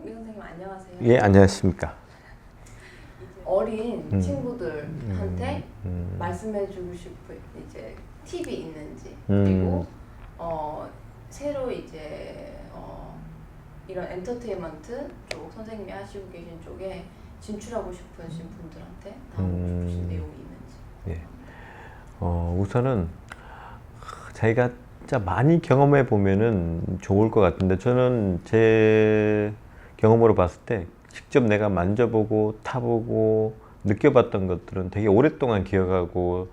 동기 선생님 안녕하세요. 예, 안녕하십니까. 어린 친구들한테 말씀해주고 싶은 이제 팁이 있는지 그리고 새로 이제 이런 엔터테인먼트 쪽 선생님이 하시고 계신 쪽에 진출하고 싶으신 분들한테 다루고 싶으신 내용이 있는지. 예. 우선은 자기가 진짜 많이 경험해 보면은 좋을 것 같은데, 저는 제 경험으로 봤을 때 직접 내가 만져보고 타보고 느껴봤던 것들은 되게 오랫동안 기억하고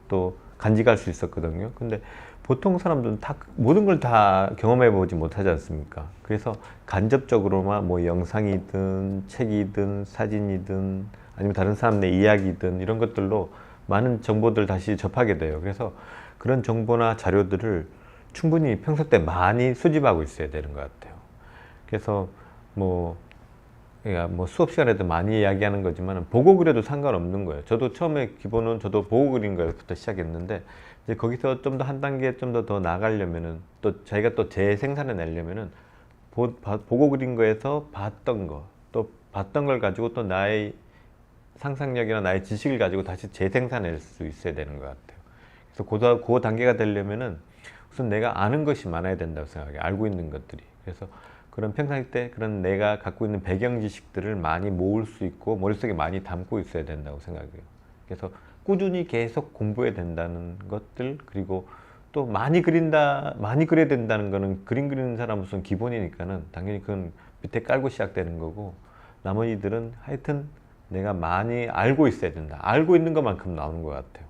또 간직할 수 있었거든요. 근데 보통 사람들은 다 모든 걸 다 경험해 보지 못하지 않습니까? 그래서 간접적으로만 뭐 영상이든 책이든 사진이든 아니면 다른 사람의 이야기든 이런 것들로 많은 정보들을 다시 접하게 돼요. 그래서 그런 정보나 자료들을 충분히 평소 때 많이 수집하고 있어야 되는 것 같아요. 그래서 뭐 수업 시간에도 많이 이야기하는 거지만 보고 그려도 상관없는 거예요. 저도 처음에 기본은 저도 보고 그린 거부터 시작했는데, 이제 거기서 좀 더 한 단계 좀 더 나가려면은 또 자기가 또 재생산해 내려면은 보고 그린 거에서 봤던 거, 또 봤던 걸 가지고 또 나의 상상력이나 나의 지식을 가지고 다시 재생산할 수 있어야 되는 것 같아요. 그래서 그 단계가 되려면은 우선 내가 아는 것이 많아야 된다고 생각해요. 알고 있는 것들이. 그래서 그런 평상시 때 그런 내가 갖고 있는 배경 지식들을 많이 모을 수 있고 머릿속에 많이 담고 있어야 된다고 생각해요. 그래서 꾸준히 계속 공부해야 된다는 것들, 그리고 또 많이 그려야 된다는 거는 그림 그리는 사람으로서는 기본이니까는 당연히 그건 밑에 깔고 시작되는 거고, 나머지들은 하여튼 내가 많이 알고 있어야 된다. 알고 있는 것만큼 나오는 것 같아요.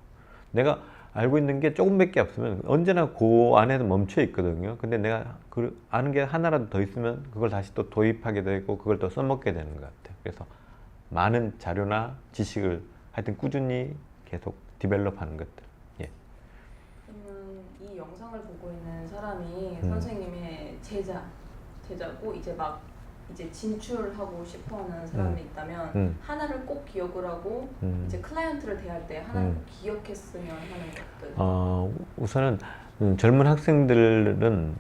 내가 알고 있는 게 조금밖에 없으면 언제나 그 안에서 멈춰 있거든요. 근데 내가 아는 게 하나라도 더 있으면 그걸 다시 또 도입하게 되고 그걸 또 써먹게 되는 것 같아요. 그래서 많은 자료나 지식을 하여튼 꾸준히 계속 디벨롭하는 것들. 예. 그러면 이 영상을 보고 있는 사람이 선생님의 제자고 이제 진출하고 싶어하는 사람이 있다면 하나를 꼭 기억을 하고 이제 클라이언트를 대할 때 하나를 꼭 기억했으면 하는 것들. 우선은 젊은 학생들은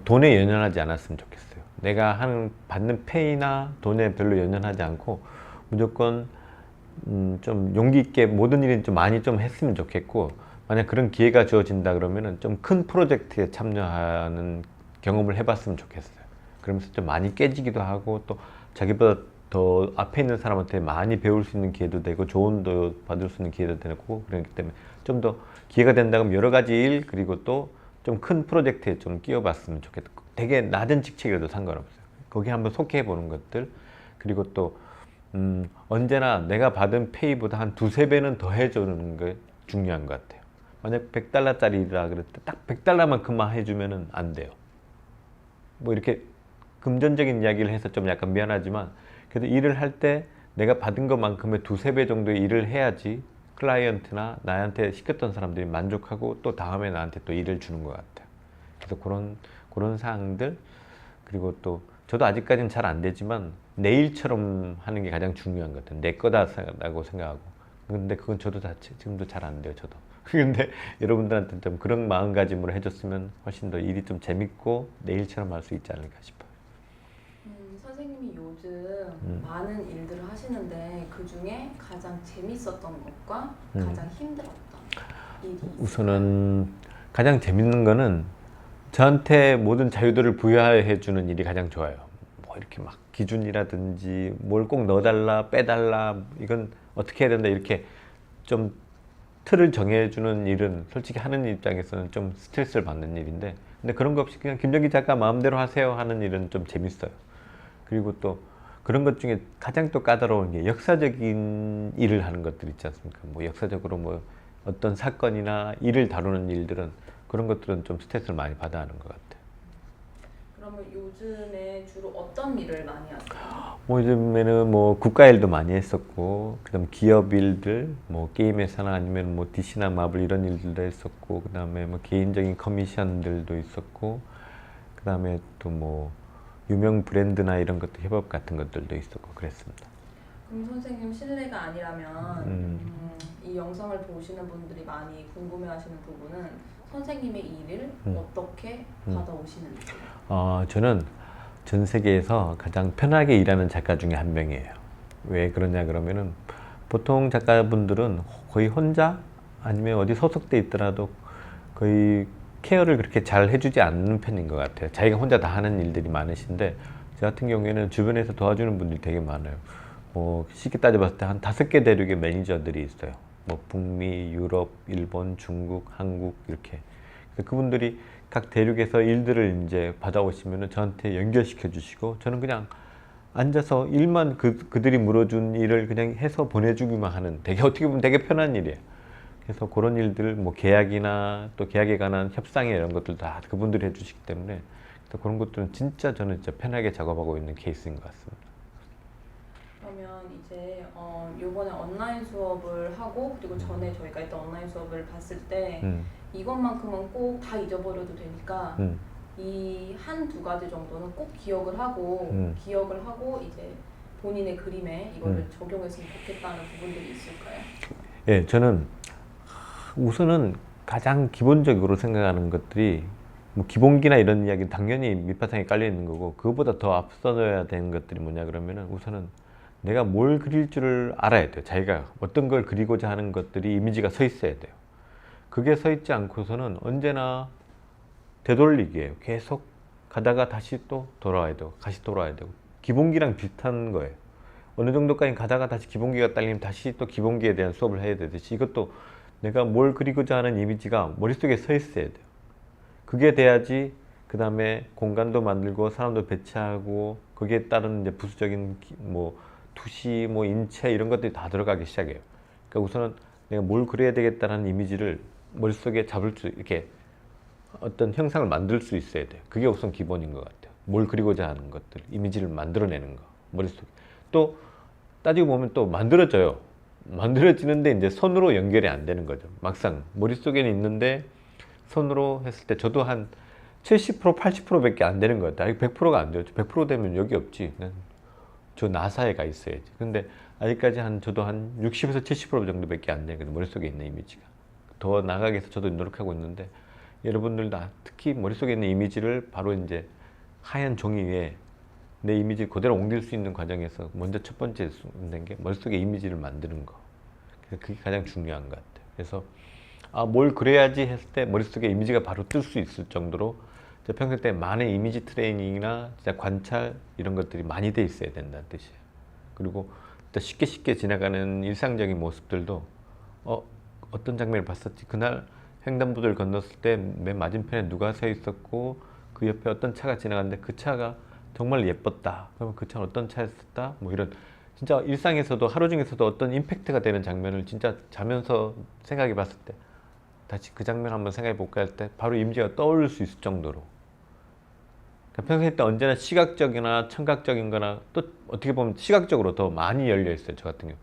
돈에 연연하지 않았으면 좋겠어요. 내가 받는 페이나 돈에 별로 연연하지 않고 무조건 좀 용기 있게 모든 일을 좀 많이 좀 했으면 좋겠고, 만약 그런 기회가 주어진다 그러면은 좀 큰 프로젝트에 참여하는 경험을 해봤으면 좋겠어요. 그러면서 좀 많이 깨지기도 하고 또 자기보다 더 앞에 있는 사람한테 많이 배울 수 있는 기회도 되고 조언도 받을 수 있는 기회도 되고, 그렇기 때문에 좀 더 기회가 된다면 여러 가지 일, 그리고 또 좀 큰 프로젝트에 좀 끼워봤으면 좋겠다. 되게 낮은 직책이라도 상관없어요. 거기 한번 속해 보는 것들, 그리고 또 언제나 내가 받은 페이보다 한 두세 배는 더 해주는 게 중요한 것 같아요. 만약 100달러짜리라 그럴 때 딱 100달러만큼만 해주면은 안 돼요. 뭐 이렇게 금전적인 이야기를 해서 좀 약간 미안하지만, 그래도 일을 할 때 내가 받은 것만큼의 두세 배 정도의 일을 해야지 클라이언트나 나한테 시켰던 사람들이 만족하고 또 다음에 나한테 또 일을 주는 것 같아요. 그래서 그런 사항들, 그리고 또 저도 아직까지는 잘 안 되지만 내 일처럼 하는 게 가장 중요한 것 같아요. 내 거다라고 생각하고. 근데 그건 저도 지금도 잘 안 돼요, 저도. 근데 여러분들한테 좀 그런 마음가짐으로 해줬으면 훨씬 더 일이 좀 재밌고 내 일처럼 할 수 있지 않을까 싶어요. 선생님이 요즘 많은 일들을 하시는데 그 중에 가장 재밌었던 것과 가장 힘들었던 일이 있을까요? 우선은 가장 재밌는 거는 저한테 모든 자유도를 부여해 주는 일이 가장 좋아요. 뭐 이렇게 막 기준이라든지 뭘 꼭 넣어달라, 빼달라, 이건 어떻게 해야 된다, 이렇게 좀 틀을 정해주는 일은 솔직히 하는 입장에서는 좀 스트레스를 받는 일인데, 근데 그런 거 없이 그냥 김정기 작가 마음대로 하세요 하는 일은 좀 재밌어요. 그리고 또 그런 것 중에 가장 또 까다로운 게 역사적인 일을 하는 것들 있지 않습니까? 뭐 역사적으로 뭐 어떤 사건이나 일을 다루는 일들은, 그런 것들은 좀 스트레스를 많이 받아 하는 것 같아요. 그러면 요즘에 주로 어떤 일을 많이 하세요? 뭐 요즘에는 뭐 국가 일도 많이 했었고, 그다음 기업 일들, 뭐 게임 회사나 아니면 뭐 DC나 마블 이런 일들도 했었고, 그다음에 뭐 개인적인 커미션들도 있었고, 그다음에 또 뭐 유명 브랜드나 이런 것도 협업 같은 것들도 있었고 그랬습니다. 그럼 선생님 실례가 아니라면 이 영상을 보시는 분들이 많이 궁금해하시는 부분은 선생님의 일을 어떻게 받아오시는지. 저는 전 세계에서 가장 편하게 일하는 작가 중에 한 명이에요. 왜 그러냐 그러면은 보통 작가분들은 거의 혼자 아니면 어디 소속돼 있더라도 거의 케어를 그렇게 잘 해주지 않는 편인 것 같아요. 자기가 혼자 다 하는 일들이 많으신데 저 같은 경우에는 주변에서 도와주는 분들이 되게 많아요. 뭐 쉽게 따져봤을 때 한 5개 대륙의 매니저들이 있어요. 뭐 북미, 유럽, 일본, 중국, 한국 이렇게. 그래서 그분들이 각 대륙에서 일들을 이제 받아오시면은 저한테 연결시켜 주시고 저는 그냥 앉아서 일만 그들이 물어준 일을 그냥 해서 보내주기만 하는 되게 어떻게 보면 되게 편한 일이에요. 그래서 그런 일들 뭐 계약이나 또 계약에 관한 협상에 이런 것들 다 그분들이 해주시기 때문에 그런 것들은 진짜 저는 진짜 편하게 작업하고 있는 케이스인 것 같습니다. 그러면 이제 요번에 온라인 수업을 하고 그리고 전에 저희가 했던 온라인 수업을 봤을 때 이것만큼은 꼭 다 잊어버려도 되니까 이 한 두 가지 정도는 꼭 기억을 하고 이제 본인의 그림에 이거를 적용했으면 좋겠다는 부분들이 있을까요? 예, 저는 우선은 가장 기본적으로 생각하는 것들이 뭐 기본기나 이런 이야기는 당연히 밑바탕에 깔려 있는 거고 그것보다 더 앞서야 되는 것들이 뭐냐 그러면은 우선은 내가 뭘 그릴 줄을 알아야 돼요. 자기가 어떤 걸 그리고자 하는 것들이 이미지가 서 있어야 돼요. 그게 서 있지 않고서는 언제나 되돌리기예요. 계속 가다가 다시 또 돌아와야 되고 다시 돌아와야 되고 기본기랑 비슷한 거예요. 어느 정도까지 가다가 다시 기본기가 딸리면 다시 또 기본기에 대한 수업을 해야 되듯이 이것도 내가 뭘 그리고자 하는 이미지가 머릿속에 서 있어야 돼요. 그게 돼야지 그 다음에 공간도 만들고 사람도 배치하고 거기에 따른 이제 부수적인 뭐 투시, 뭐 인체 이런 것들이 다 들어가기 시작해요. 그러니까 우선은 내가 뭘 그려야 되겠다는 이미지를 머릿속에 잡을 수 이렇게 어떤 형상을 만들 수 있어야 돼요. 그게 우선 기본인 것 같아요. 뭘 그리고자 하는 것들, 이미지를 만들어내는 거 머릿속에. 또 따지고 보면 또 만들어져요. 만들어지는데 이제 손으로 연결이 안 되는 거죠. 막상 머릿속에는 있는데 손으로 했을 때 저도 한 70%, 80%밖에 안 되는 것 같아요. 100%가 안 돼요. 100% 되면 여기 없지. 저 나사에 가 있어야지. 근데 아직까지 저도 한 60에서 70% 정도밖에 안 되거든요. 머릿속에 있는 이미지가. 더 나가기 위해서 저도 노력하고 있는데 여러분들도 특히 머릿속에 있는 이미지를 바로 이제 하얀 종이 위에 내 이미지를 그대로 옮길 수 있는 과정에서 먼저 첫 번째 된 게 머릿속에 이미지를 만드는 거. 그래서 그게 가장 중요한 것 같아요. 그래서 뭘 그려야지 했을 때 머릿속에 이미지가 바로 뜰 수 있을 정도로 평소 때 많은 이미지 트레이닝이나 진짜 관찰 이런 것들이 많이 돼 있어야 된다는 뜻이에요. 그리고 쉽게 지나가는 일상적인 모습들도 어떤 장면을 봤었지? 그날 횡단보도를 건넜을 때 맨 맞은편에 누가 서 있었고 그 옆에 어떤 차가 지나갔는데 그 차가 정말 예뻤다. 그러면 그 차는 어떤 차였었다? 뭐 이런 진짜 일상에서도 하루 중에서도 어떤 임팩트가 되는 장면을 진짜 자면서 생각해 봤을 때 다시 그 장면 한번 생각해 볼까 할 때 바로 이미지가 떠오를 수 있을 정도로 그러니까 평소에 때 언제나 시각적이나 청각적인 거나 또 어떻게 보면 시각적으로 더 많이 열려 있어요. 저 같은 경우.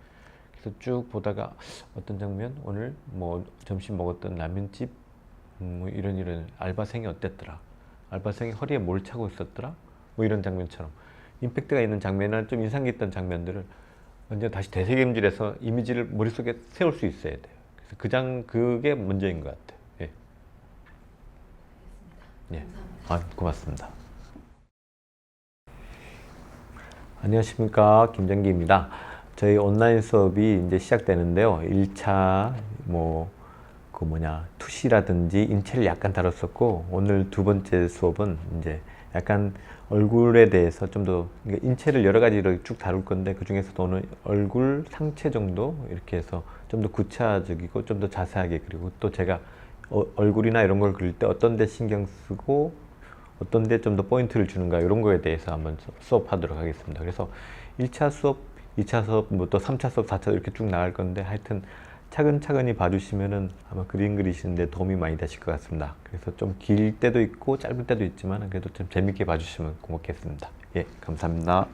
그래서 쭉 보다가 어떤 장면 오늘 뭐 점심 먹었던 라면집 뭐 이런 알바생이 어땠더라. 알바생이 허리에 뭘 차고 있었더라. 뭐 이런 장면처럼 임팩트가 있는 장면이나 좀 인상 깊던 장면들을 언제 다시 되새김질해서 이미지를 머릿속에 세울 수 있어야 돼요. 그래서 그게 문제인 것 같아요. 예. 예. 고맙습니다. 안녕하십니까, 김정기입니다. 저희 온라인 수업이 이제 시작되는데요. 1차 투시라든지 인체를 약간 다뤘었고 오늘 두 번째 수업은 이제 약간 얼굴에 대해서 좀 더 인체를 여러 가지로 쭉 다룰 건데 그 중에서도 오늘 얼굴 상체 정도 이렇게 해서 좀 더 구체적이고 좀 더 자세하게 그리고 또 제가 얼굴이나 이런 걸 그릴 때 어떤 데 신경 쓰고 어떤 데 좀 더 포인트를 주는가 이런 거에 대해서 한번 수업하도록 하겠습니다. 그래서 1차 수업, 2차 수업, 뭐 또 3차 수업, 4차 이렇게 쭉 나갈 건데 하여튼 차근차근히 봐주시면은 아마 그림 그리시는데 도움이 많이 되실 것 같습니다. 그래서 좀 길 때도 있고 짧을 때도 있지만 그래도 좀 재밌게 봐주시면 고맙겠습니다. 예, 감사합니다.